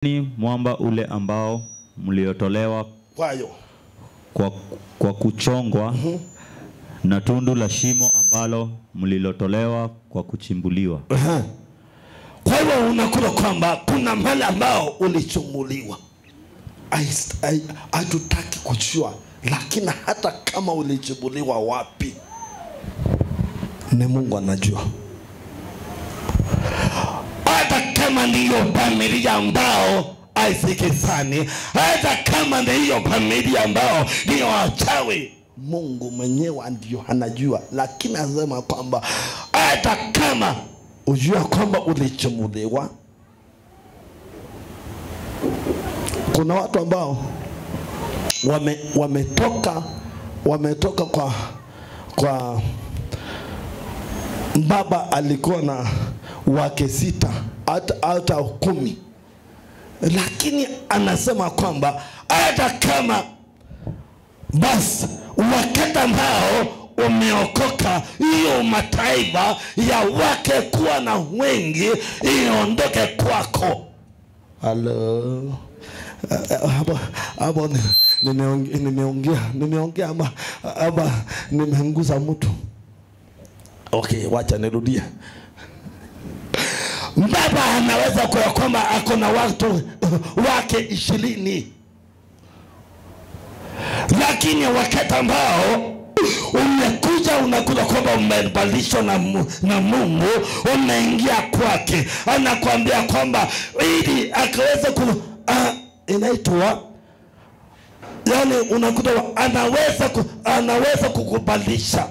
Ni mwamba ule ambao mliotolewa kwa kuchongwa na tundu la shimo ambalo mlilotolewa kwa kuchimbuliwa. Kwa hiyo unakula kwamba kuna mahali ambao ulichunguliwa. Hatutaki kujua, lakini hata kama ulichimbuliwa wapi, ni Mungu anajua. Hata kama ndiyo familia ambao aisikizani, hata kama ndiyo familia ambao ni wachawi, Mungu mwenyewe ndio anajua. Lakini anasema kwamba hata kama ujua kwamba ulichimbuliwa. Kuna watu ambao wametoka kwa baba alikuwa na wake 6 hata 10, lakini anasema kwamba hata kama basi wakati ambao umeokoka, hiyo mataifa ya wake kuwa na wengi iondoke kwako. Hello. Hapo nimeongea ama nimeanguza mtu. Okay, wacha nirudie. Baba anaweza kuwa kwamba ako na watu wake 20, lakini wakati ambao umekuja unakuta kwamba umebadilishwa na Mungu, umeingia kwake, anakuambia kwamba ili akaweza inaitwa, yani unakuta anaweza kukubadilisha.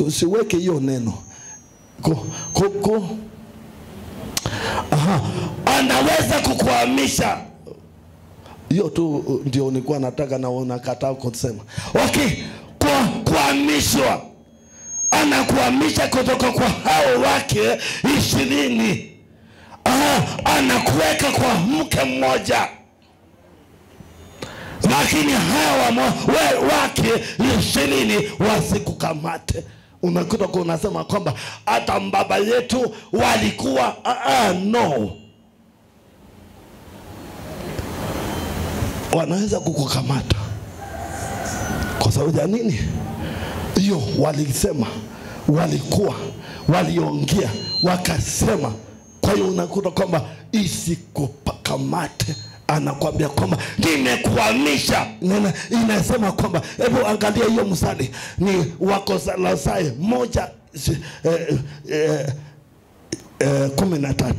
Siweke hiyo neno anaweza kukuhamisha. Hiyo tu ndio nilikuwa nataka na unakataa kusema. Okay, kuhamishwa. Anakuhamisha kutoka kwa hao wake 20. Anakuweka kwa mke mmoja. Lakini hawa wake 20 wasikukamate. Unakuta unasema kwamba hata baba yetu walikuwa no. Wanaweza kukukamata. Kwa sababu ya nini? Hiyo walisema, waliongea, wakasema. Kwa hiyo unakuta kwamba isikukamate. Anakuambia kwamba nimekuhamisha. Inasema kwamba, hebu angalia hiyo mstari, ni Wakolosai 1:13.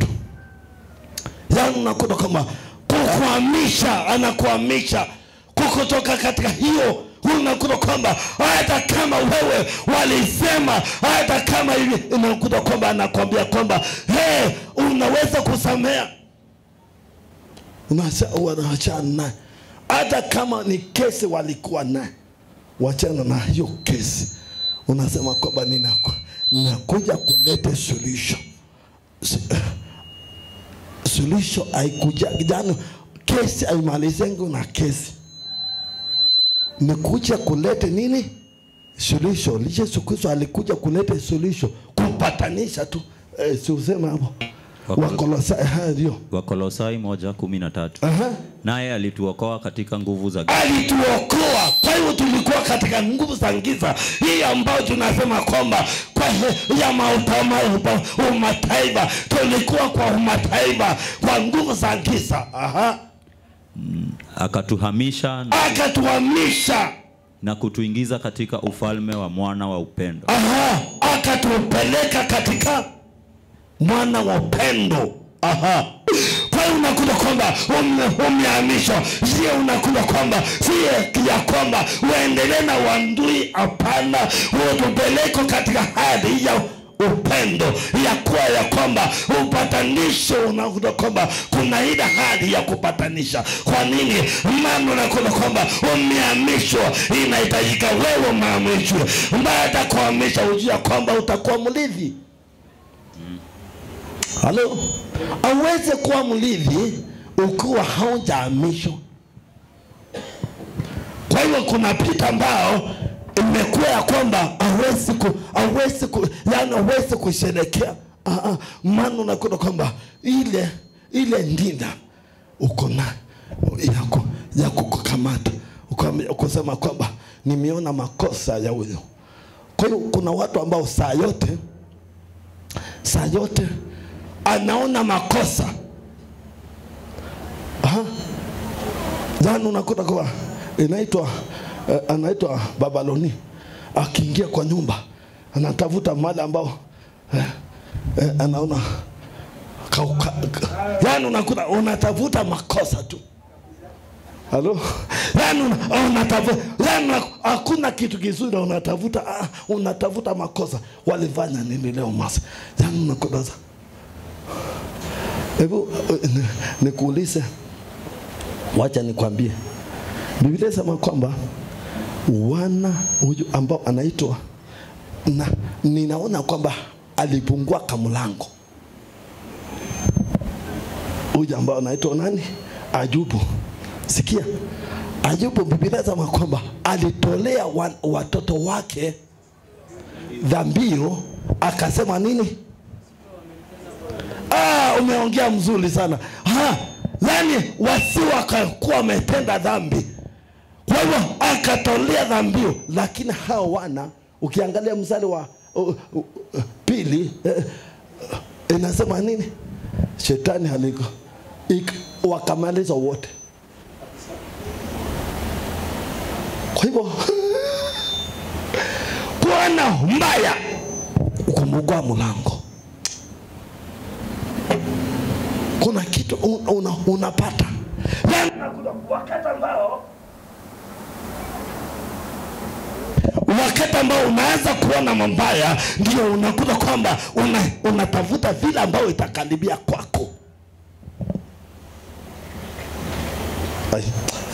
Yaani unakuta kwamba kukuhamisha, anakuhamisha kukutoka katika hiyo. Unakuta kwamba hata kama wewe walisema, hata kama hivi, unakuta kwamba anakuambia kwamba unaweza kusamea. Unawachana naye. Hata kama ni kesi walikuwa naye, wachana na hiyo kesi. Unasema kwamba ninakuja kuleta solution. Solution haikuja jana, kesi haimalizengu na kesi. Nikuja kuleta nini? Solution. Yesu Kristo alikuja kuleta solution, kupatanisha tu. Si usema hapo. Wakolosai 1:13. Naye alituokoa katika nguvu za giza. Alituokoa. Kwa hiyo tulikuwa katika nguvu za giza. Hii ambayo tunasema kwamba kwa ya mataifa, tulikuwa kwa mataifa, kwa nguvu za giza. Akatuhamisha na kutuingiza katika ufalme wa mwana wa upendo. Akatupeleka katika mwana wa upendo. Kwa hiyo unakuta kwamba umehamishwa. Sio unakuta kwamba sio ya kwamba uendelee na wandui. Hapana, utupeleke katika hali ya upendo, ya kuwa ya kwamba upatanisho. Unakuta kwamba kuna ile hali ya kupatanisha. Kwa nini? Maana unakuta kwamba umehamishwa, inahitajika wewe uhamishwe. Baada ya kuhamishwa ujue kwamba utakuwa mrithi. Halo, aweze kuwa mrithi ukiwa haujahamishwa. Kwa hiyo kuna pita ambao imekuwa ya kwamba hawezi kusherekea. Maana unakuta kwamba ile ndina uko na ya kukamata ukasema kwamba nimeona makosa ya huyo. Kwa hiyo kuna watu ambao saa yote anaona makosa. Jana unakuta kwa anaitwa Babaloni, akiingia kwa nyumba anatafuta mali ambao anaona yani unakuta unatafuta makosa tu. Halo? Yani unatafuta, yani hakuna kitu kizuri unatafuta makosa. Walifanya nini leo masa? Yani unakuta hebu nikuulize, wacha nikwambie. Biblia inasema kwamba wana huyu ambao anaitwa na ninaona kwamba alipungua kamlango. Huyu ambao anaitwa nani? Ayubu. Sikia, Ayubu, Biblia inasema kwamba alitolea watoto wake dhambio, akasema nini? Umeongea mzuri sana. Yani wakakuwa wametenda dhambi, kwa hivyo akatolea dhambio. Lakini hao wana, ukiangalia mstari wa pili, inasema nini? Shetani haliko wakamaliza wote. Kwa hivyo kuona mbaya ukumugua mlango. Kuna kitu unapata. Wakati ambao unaanza kuona mambaya, ndio unakuta kwamba unatafuta vile ambao itakaribia kwako.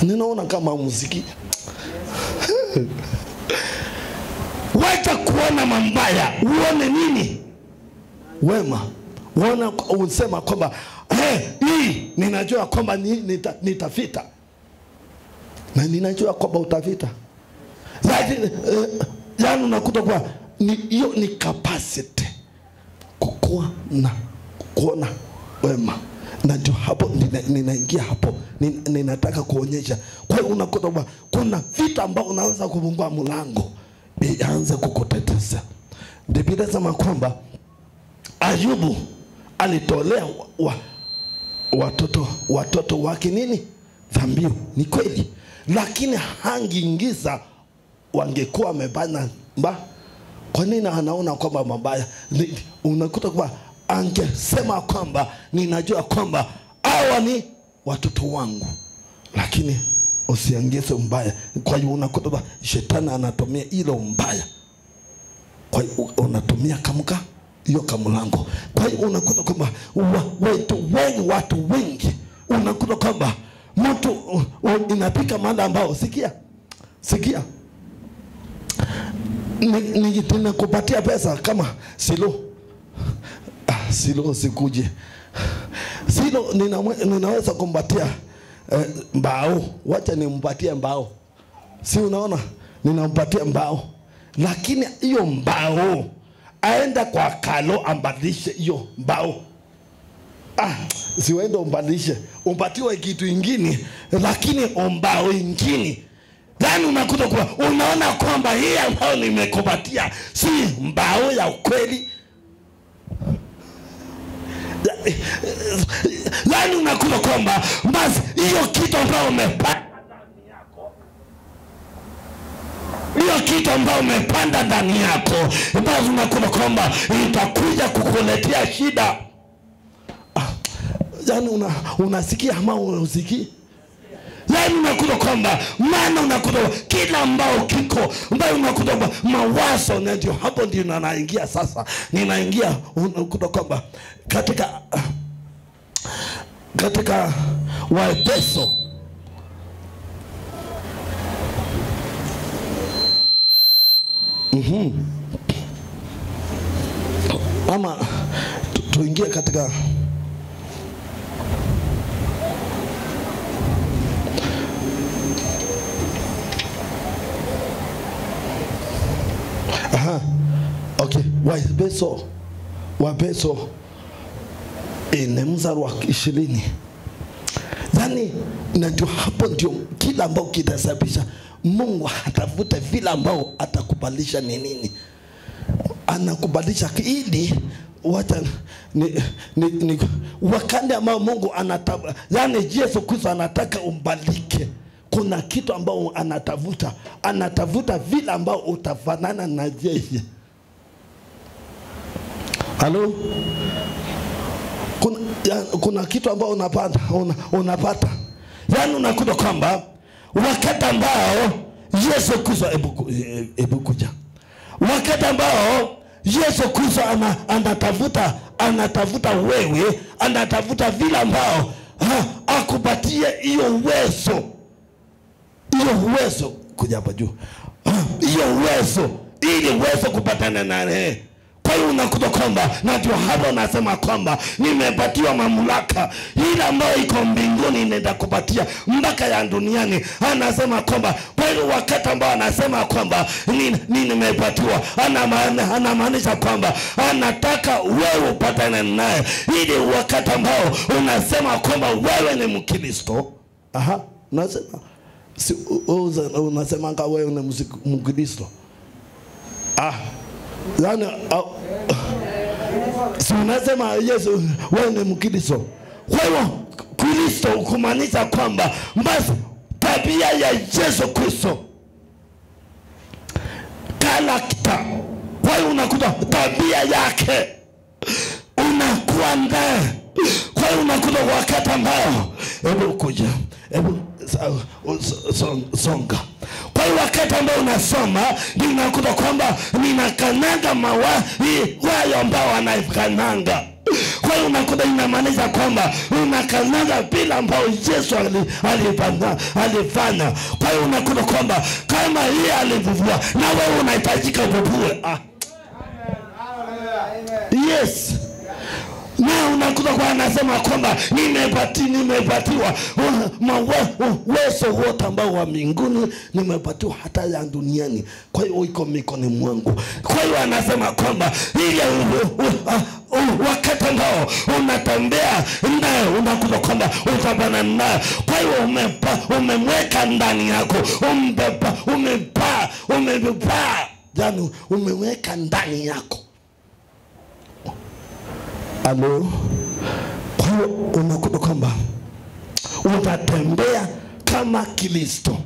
Ninaona kama muziki. Wacha kuona mambaya, uone nini? Wema. Uona usema kwamba hii ninajua kwamba nitafita. Na ninajua kwamba utafita. Yani unakuta kwa hiyo ni capacity kukua na kuona wema. Na ndio hapo ninaingia hapo, ninataka kuonyesha. Kwa hiyo unakuta kwa kuna vita ambao unaweza kufungua mlango ianze kukuteteza. Biblia inasema kwamba Ayubu alitolea watoto wake nini? Dhambio. Ni kweli, lakini hangiingiza wangekuwa wamebana kwa nini anaona kwamba mabaya? Unakuta kwa angesema kwamba ninajua kwamba hawa ni watoto wangu, lakini usiongeze mbaya. Kwa hiyo unakuta kwa shetani anatumia ile mbaya, kwa hiyo unatumia hiyo kamlango. Kwa hiyo unakuta kwamba watu wengi unakuta kwamba mtu inapika mada ambao sikia ninakupatia pesa kama Silo sikuje. Silo ninaweza kumpatia mbao. Wacha nimpatie mbao. Si unaona? Ninampatia mbao. Lakini hiyo mbao aenda kwa kalo ambadilishe hiyo mbao. Siwende umbadilishe. Umpatiwe kitu ingine, lakini mbao ingine. Yaani unakuta kwa unaona kwamba hii ambao nimekupatia si mbao ya ukweli. Yaani unakuta kwamba basi hiyo kitu ambao umepanda ndani yako, hiyo kitu ambao umepanda ndani yako, basi unakuta kwamba itakuja kukuletea shida. Yaani unasikia ama unasikii? Yaani unakuta kwamba maana unakuta kila ambao kiko mbao unakuta kwamba mawazo, na ndio hapo ndio ninaingia sasa. Ninaingia unakuta kwamba katika Waefeso ama tuingie katika Waefeso Ni mstari wa 20. Yaani ndio hapo ndio kila ambao kitasababisha Mungu atavuta vile ambao atakubalisha ni nini. Anakubalisha ili wacha ni wakati ambao Mungu anataka, yani Yesu Kristo anataka umbalike. Kuna kitu ambao anatafuta vile ambao utafanana na yeye. Halo? Kuna kitu ambao unapata. Yani unakuta kwamba wakati ambao Yesu Kristo hebu kuja. Wakati ambao Yesu Kristo anatafuta wewe, anatafuta vile ambao akupatie hiyo uwezo kuja hapa juu. Hiyo uwezo ili uweze kupatana naye. Kwa hiyo unakuta kwamba na ndio hapo nasema kwamba nimepatiwa mamlaka ile ambayo iko mbinguni inaenda kupatia mpaka ya duniani. Anasema kwamba kwa hiyo wakati ambao anasema kwamba nimepatiwa, anamaanisha kwamba anataka wewe upatane naye ili wakati ambao unasema kwamba wewe ni Mkristo. Unasema unasema kama wewe ni Mkristo. Yani si unasema Yesu wewe ni Mkristo. Kwa hiyo Kristo kumaanisha kwamba basi tabia ya Yesu Kristo, karakta. Kwa hiyo unakuta tabia yake unakuwa naye. Kwa hiyo unakuta wakati ambao hebu kuja, hebu songa. Kwa hiyo wakati ambao unasoma ninakuta kwamba ninakananga wale ambao wanakananga. Kwa hiyo unakuta inamaanisha kwamba unakananga bila ambao Yesu alifanya. Kwa hiyo unakuta kwamba kama yeye alivuvua na wewe unahitajika uvuvue. Yes. Na unakuta kwa anasema kwamba nimepatiwa uwezo wote ambao wa mbinguni, nimepatiwa hata ya duniani. Kwa hiyo iko mikononi mwangu. Kwa hiyo anasema kwamba ile wakati ambao unatembea naye unakuta kwamba utapana naye. Kwa hiyo umemweka ndani yako, umepaa, yani umeweka ndani yako. Halo? Kwa hiyo unakuta kwamba unatembea kama Kristo.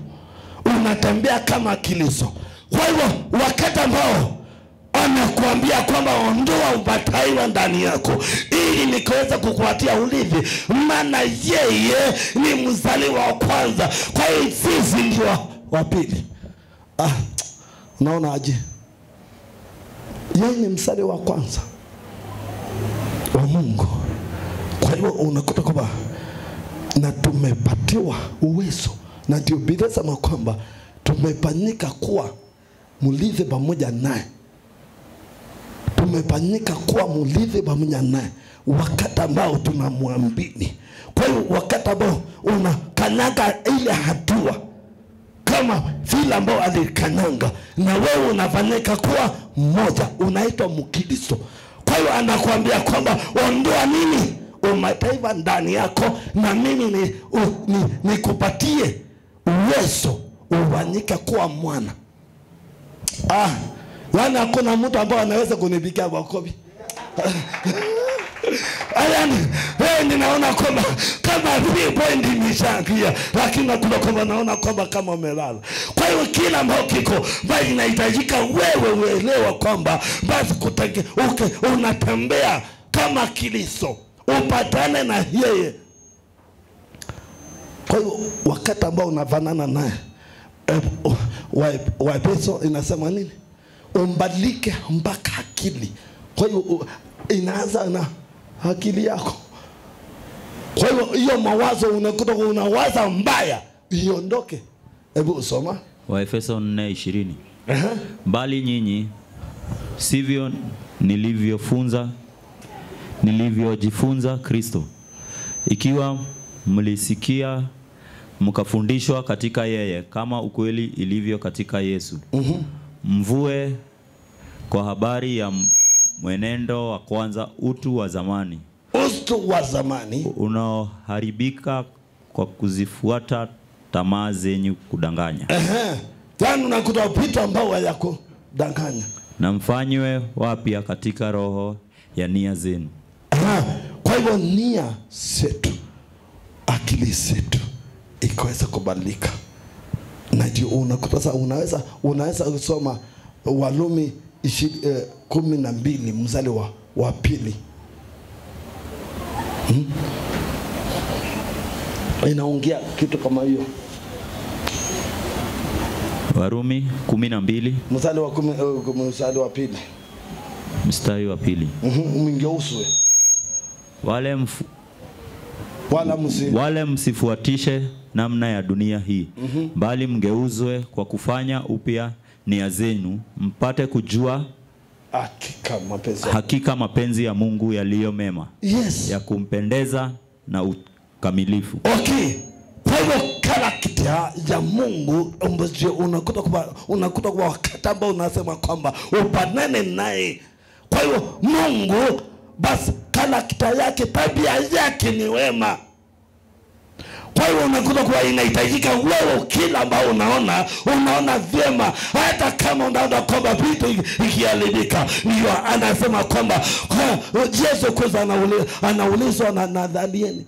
Unatembea kama Kristo. Kwa hiyo wakati ambao anakuambia kwamba ondoa ubataiwa ndani yako ili nikaweza kukupatia urithi, maana yeye ni mzaliwa wa kwanza. Kwa hiyo sisi ndio wa pili. Unaona aje? Yeye ni mzaliwa wa kwanza wa Mungu. Kwa hiyo unakuta kwamba na tumepatiwa uwezo, na ndio Biblia inasema kwamba tumefanyika kuwa mrithi pamoja naye. Tumefanyika kuwa mrithi pamoja naye wakati ambao tunamwamini. Kwa hiyo wakati ambao unakanyaga ile hatua kama vile ambao alikanyaga, na wewe unafanyika kuwa mmoja, unaitwa Mkristo. Kwa hiyo anakuambia kwamba ondoa nini? Umataifa ndani yako, na mimi nikupatie uwezo ufanyike kuwa mwana. Yani hakuna mtu ambaye anaweza kunipigia makofi. Ninaona kwamba kama vile point imeshaangia, lakini nakuta kwamba naona kwamba kama umelala. Kwa hiyo kila ambao kiko bali inahitajika wewe uelewa kwamba basi unatembea kama Kristo, upatane na yeye. Kwa hiyo wakati ambao unafanana naye, Waefeso inasema nini? Umbadilike mpaka akili. Kwa hiyo inaanza na akili yako. Kwa hiyo hiyo mawazo unakuta unawaza mbaya iondoke. Hebu usoma Waefeso 4:20. Bali nyinyi sivyo nilivyojifunza Kristo, ikiwa mlisikia mkafundishwa katika yeye kama ukweli ilivyo katika Yesu. Mvue kwa habari ya mwenendo wa kwanza utu wa zamani utu wa zamani unaoharibika kwa kuzifuata tamaa zenye kudanganya. Yaani unakuta vitu ambao hayakudanganya. Na mfanywe wapya katika roho ya nia zenu. Kwa hivyo nia zetu, akili zetu ikaweza kubadilika. Na ndio unakuta sasa unaweza kusoma Warumi 12 mstari wa pili. Inaongea kitu kama hiyo. Warumi 12 mstari wa 10 mstari wa pili. Mstari wa pili. Mngeuswe. Wale msifuatishe namna ya dunia hii, bali mgeuzwe kwa kufanya upya nia zenu, mpate kujua hakika mapenzi ya Mungu yaliyo mema, yes, ya kumpendeza na ukamilifu. Okay. Kwa hivyo karakta ya Mungu unakuta kwa wakati ambao unasema kwamba upanane naye. Kwa hivyo Mungu basi karakta yake, tabia yake ni wema. Kwa hiyo unakuta kwa inahitajika wewe kila ambao unaona vyema, hata kama unaona kwamba vitu ikiharibika. Ndio anasema kwamba Yesu Kristo anaulizwa na Nathanieli,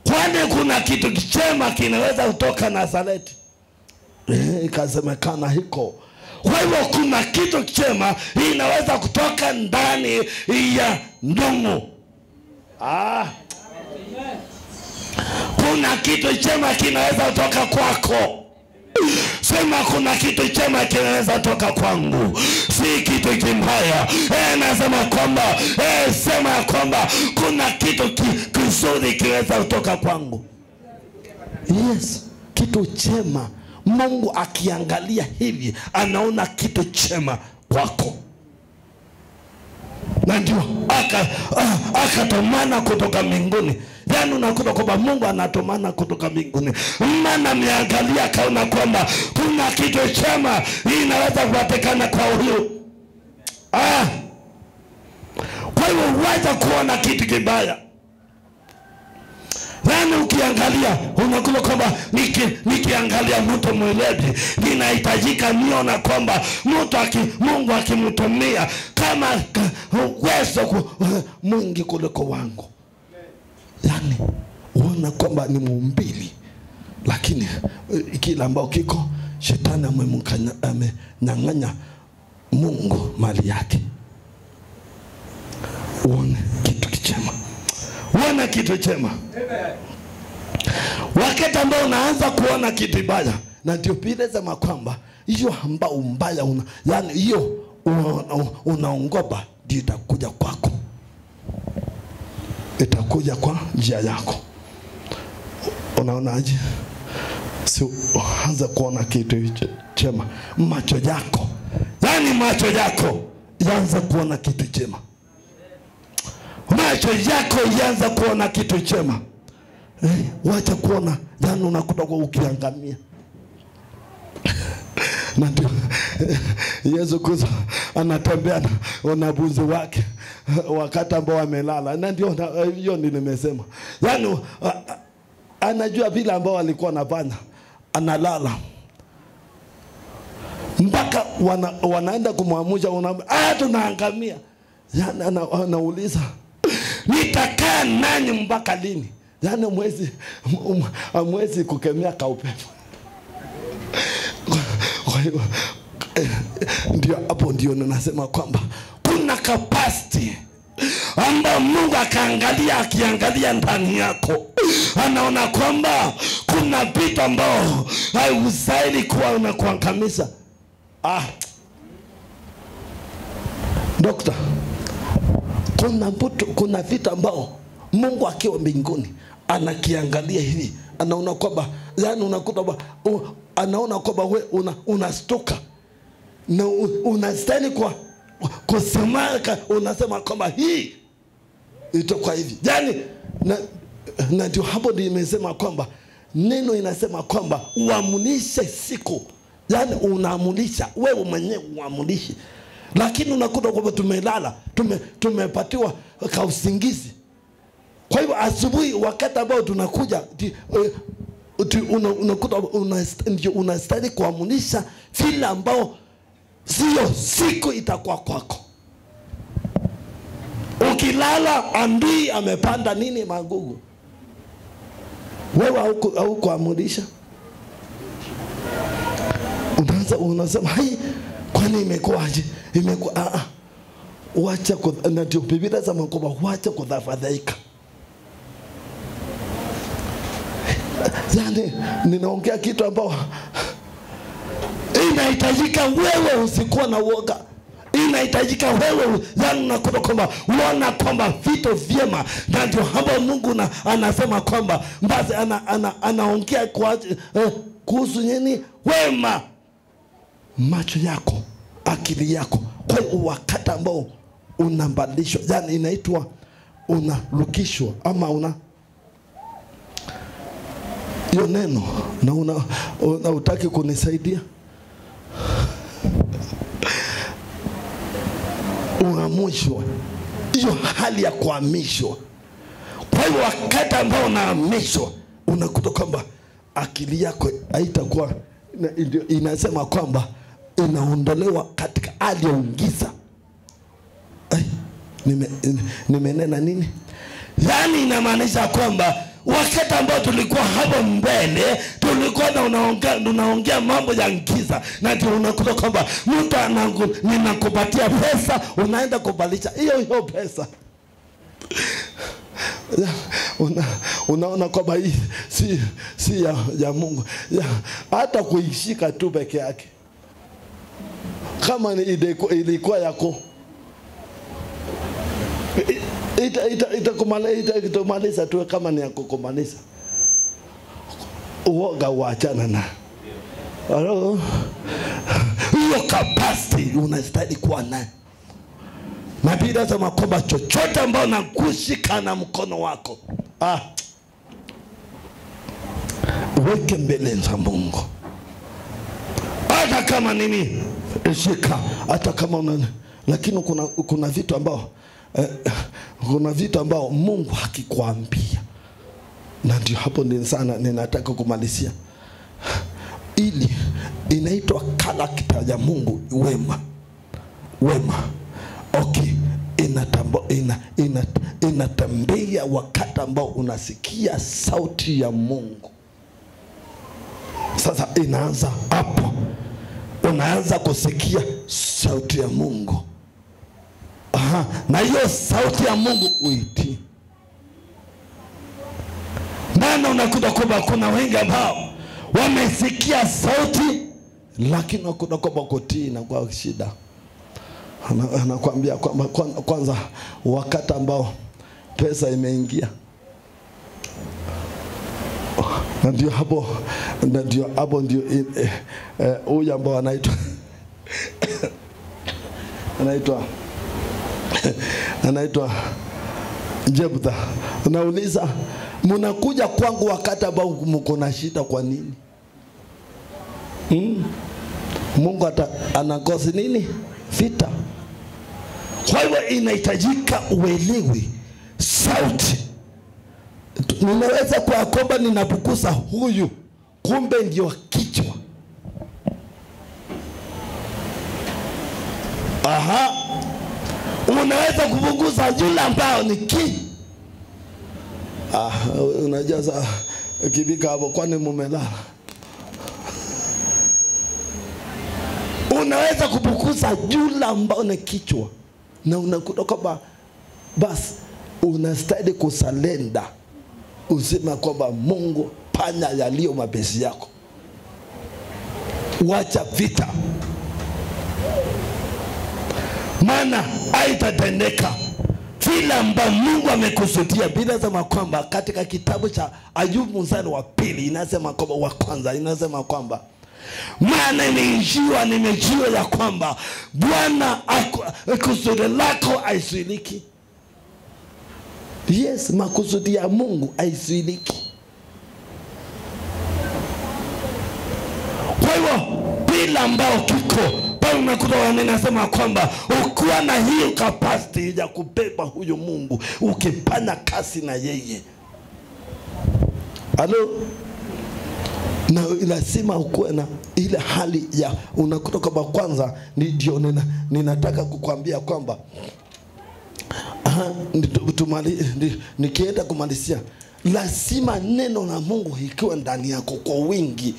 kwani kuna kitu kichema kinaweza kutoka Nazareti? Ikasemekana hiko. Kwa hivyo kuna kitu kichema inaweza kutoka ndani ya ndongo. Kuna kitu chema kinaweza kutoka kwako. Sema kuna kitu chema kinaweza kutoka kwangu, si kitu kibaya. Nasema kwamba sema kwamba kuna kitu kizuri kinaweza kutoka kwangu. Yes, kitu chema. Mungu akiangalia hivi anaona kitu chema kwako. Na ndio akatomana kutoka mbinguni. Yaani unakuta kwamba Mungu anatomana kutoka mbinguni. Maana ameangalia kaona kwamba kuna kitu chema inaweza kupatikana kwa huyu. Kwa hiyo wacha kuona kitu kibaya. Yaani ukiangalia unakuta kwamba nikiangalia mtu mwelevi, ninahitajika niona kwamba Mungu akimtumia kama uwezo mwingi kuliko wangu. Yaani uona kwamba ni muumbili, lakini kila ambao kiko shetani amenyang'anya Mungu mali yake. Uone kitu kichema. Uona kitu chema. Wakati ambao unaanza kuona kitu kibaya, na ndio pile sema kwamba hiyo ambao mbaya yani hiyo unaongopa ndio itakuja kwako. Itakuja kwa njia yako. Unaonaje? Si uanze kuona kitu chema. Macho yako, yani macho yako yaanza kuona kitu chema. Macho yako yaanza kuona kitu chema. Wacha kuona yani unakuta kwa ukiangamia. Na ndio Yesu Kristo anatembea na wanafunzi wake wakati ambao amelala. Na ndio hiyo ndio nimesema. Yaani anajua vile ambao walikuwa wanafanya. Analala. Mpaka wanaenda kumwamusha, tunaangamia. Yaani anauliza, nitakaa nanyi mpaka lini? Yaani mwezi kukemea kaupepo. Kwa hiyo ndio hapo ndio ninasema kwamba kuna capacity ambayo Mungu akiangalia ndani yako, anaona kwamba kuna vitu ambao haustahili kuwa unakuangamiza. Dokta, kuna vitu ambao Mungu akiwa mbinguni anakiangalia hivi, anaona kwamba yani unakuta anaona kwamba wewe unastuka na unastahili kwa kusemaka, unasema kwamba hii itakuwa hivi. Yani na ndio hapo ndio imesema kwamba neno inasema kwamba uamulishe siku. Yani unaamulisha wewe mwenyewe, uamulishe. Lakini unakuta kwamba tumelala, tumepatiwa kausingizi. Kwa hivyo asubuhi wakati ambao tunakuja unakuta unastahili kuamunisha vile ambao sio siku itakuwa kwako. Ukilala andui amepanda nini magugu, wewe au kuamunisha. Unasema hai, kwani imekuwaje? Imekuwa wacha na ndio Biblia inasema kwamba wacha kudhafadhaika. Yani ninaongea kitu ambao inahitajika wewe usikuwa na uoga. Inahitajika wewe yani unakuta kwamba unaona kwamba vitu vyema, na ndio hapo Mungu anasema kwamba basi anaongea kuhusu nini? Wema. Macho yako, akili yako. Kwa hiyo wakati ambao unabadilishwa, yani inaitwa unarukishwa ama hiyo neno na utaki kunisaidia, unahamishwa. Hiyo hali ya kuhamishwa. Kwa hiyo wakati ambao unahamishwa, unakuta kwamba akili yako haitakuwa inasema kwamba inaondolewa katika hali ya ungiza. Nimenena nini? Yani inamaanisha kwamba wakati ambao tulikuwa hapo mbele tulikuwa unaongea mambo ya giza, na ndio unakuta kwamba mtu ninakupatia pesa, unaenda kubadilisha hiyo pesa. Unaona kwamba hii si ya Mungu. Hata kuishika tu peke yake, kama ilikuwa yako, itakumaliza tu kama ni yako kumaliza. Uoga uachana na hiyo capacity unastahili kuwa nayo. Na Biblia inasema kwamba chochote ambao nakushika na mkono wako, weke mbele za Mungu. Hata kama nini, shika. Hata kama lakini kuna vitu ambao Mungu hakikuambia. Na ndio hapo sana ninataka kumalizia. Ili inaitwa character ya Mungu, wema. Okay, inatembea wakati ambao unasikia sauti ya Mungu. Sasa inaanza hapo. Unaanza kusikia sauti ya Mungu. Na hiyo sauti ya Mungu uitii. Maana unakuta kwamba kuna wengi ambao wamesikia sauti, lakini unakuta kwamba kutii na kwa shida. Anakuambia kwamba kwanza wakati ambao pesa imeingia, na ndio hapo ndio huyu ambao anaitwa Jebutha. Unauliza, mnakuja kwangu wakati ambao mko na shida, kwa nini? Mungu anakosi nini? Vita. Kwa hivyo inahitajika uelewe sauti. Ninaweza kwa kwamba ninapukusa huyu, kumbe ndio kichwa. Unaweza kupunguza yule ambao ni unajaza kibika hapo, kwani mumelala. Unaweza kupunguza yule ambao ni kichwa, na unakuta kwamba basi unastahili kusalenda, usema kwamba Mungu, panya yaliyo mabesi yako, wacha vita, maana haitatendeka vile ambao Mungu amekusudia. Bila inasema kwamba katika kitabu cha Ayubu mstari wa 2 inasema kwamba wa kwanza inasema kwamba maana nimejua ya kwamba Bwana kusudi lako haizuiliki. Yes, makusudi ya Mungu haizuiliki. Kwa hivyo bila ambao kiko Paulo nakuta ninasema kwamba ukiwa na hiyo capacity ya kubeba huyo Mungu, ukifanya kazi na yeye. Halo? Na lazima ukuwe na ile hali ya unakuta kwamba kwanza ndio ninataka kukwambia kwamba nikienda kumalizia, lazima neno la Mungu ikiwa ndani yako kwa wingi.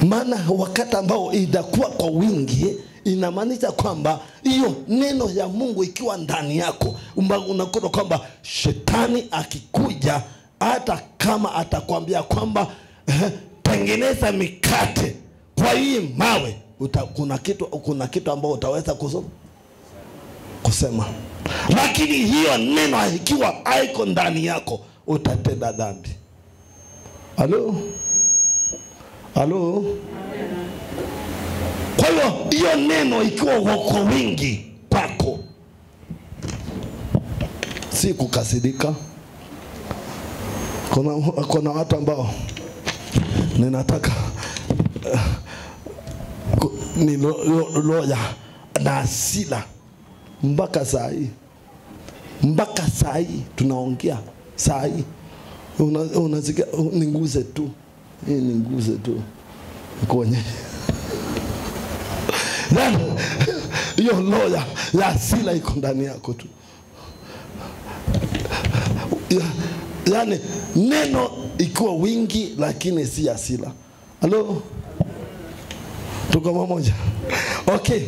Maana wakati ambao itakuwa kwa wingi, inamaanisha kwamba hiyo neno ya Mungu ikiwa ndani yako, unakuta kwamba shetani akikuja, hata kama atakwambia kwamba tengeneza mikate kwa hii mawe, kuna kitu ambao utaweza kusema. Lakini hiyo neno ikiwa haiko ndani yako, utatenda dhambi. Halo? Halo? Kwa hiyo neno ikiwa wako wingi kwako, si kukasirika. Kuna watu ambao ninataka ni loya na asila mpaka saa hii tunaongea saa hii unasikia ninguze tu kwenye hiyo loya ya asila iko ndani yako tu. Yani neno ikiwa wingi lakini si asila. Halo? Tuko pamoja? Okay.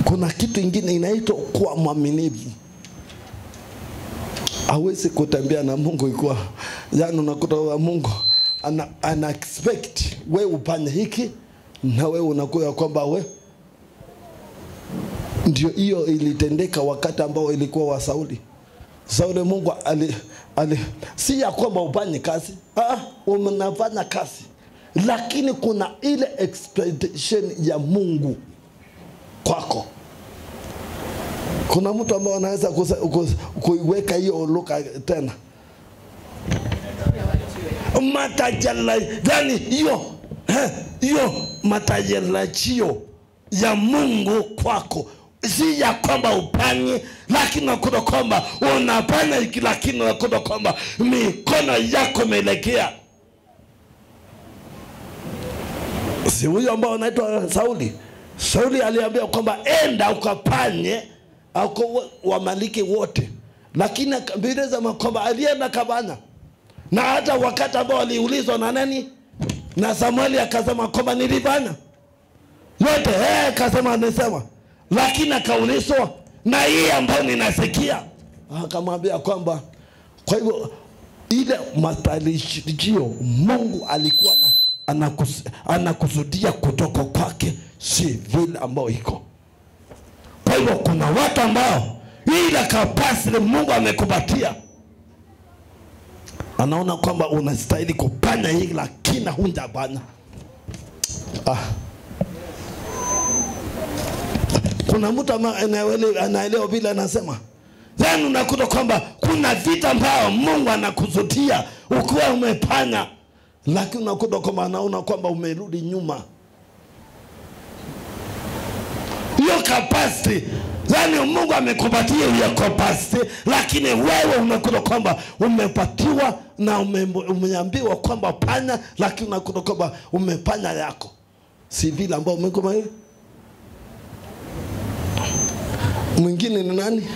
Kuna kitu ingine inaitwa kuwa mwaminifu. Hawezi kutembea na Mungu ikiwa yani unakuta Mungu ana expect wewe ufanye hiki, na wewe unakuwa kwamba wewe ndio. Hiyo ilitendeka wakati ambao ilikuwa wa Sauli. Mungu si ya kwamba ufanye kazi, unafanya kazi, lakini kuna ile expectation ya Mungu kwako. Kuna mtu ambao anaweza kuiweka hiyo luka tena matajala, yani hiyo matajalacho ya Mungu kwako, si ya kwamba upanye, lakini nakuta kwamba unapanya, lakini nakuta kwamba mikono yako imeelekea. Si huyo ambao anaitwa Sauli aliambia kwamba enda ukapanye Wamaliki wote, lakini Biblia inasema kwamba alienda kabana. Na hata wakati ambao aliulizwa na nani, na Samueli akasema kwamba nilifanya yote, akasema anasema, lakini akaulizwa na hii ambayo ninasikia, akamwambia kwamba kwa hivyo ile matarajio Mungu alikuwa anakusudia kutoka kwake, si vile ambao iko. Kwa hivyo kuna watu ambao ile capacity Mungu amekupatia, anaona kwamba unastahili kufanya hili lakini hujafanya. Kuna mtu anaelewa bila anasema. Yaani unakuta kwamba kuna vita ambao Mungu anakusudia ukiwa umefanya, lakini unakuta kwamba anaona kwamba umerudi nyuma. Hiyo capacity, yani Mungu amekupatia hiyo capacity, lakini wewe unakuta kwamba umepatiwa na umeambiwa kwamba fanya, lakini unakuta kwamba umefanya yako si vile ambao umekoma hiyo. Mwingine ni nani?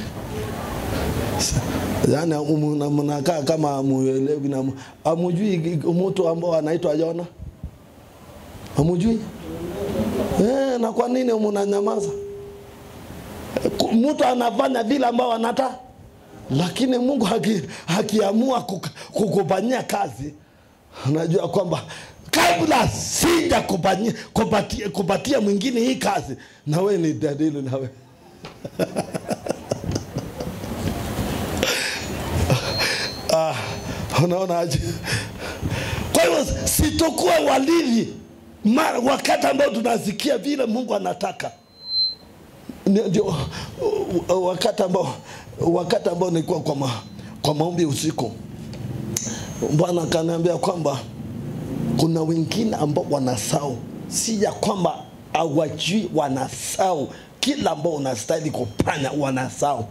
Yani mnakaa kama muelewi na amujui mtu ambao anaitwa Yona. Amujui? Na kwa nini mnanyamaza? Mtu anafanya vile ambao anataka, lakini Mungu hakiamua kukufanyia kazi, anajua kwamba kabla sija kupatia mwingine hii kazi, na wewe ni dadili na wewe. Unaona aje? Kwa hiyo sitokuwa walivi wakati ambao tunasikia vile Mungu anataka. Ndio wakati ambao nilikuwa kwa maombi usiku, Bwana akaniambia kwamba Kuna wengine ambao wanasahau, si ya kwamba hawajui, wanasahau kila ambao unastahili kufanya, wanasahau.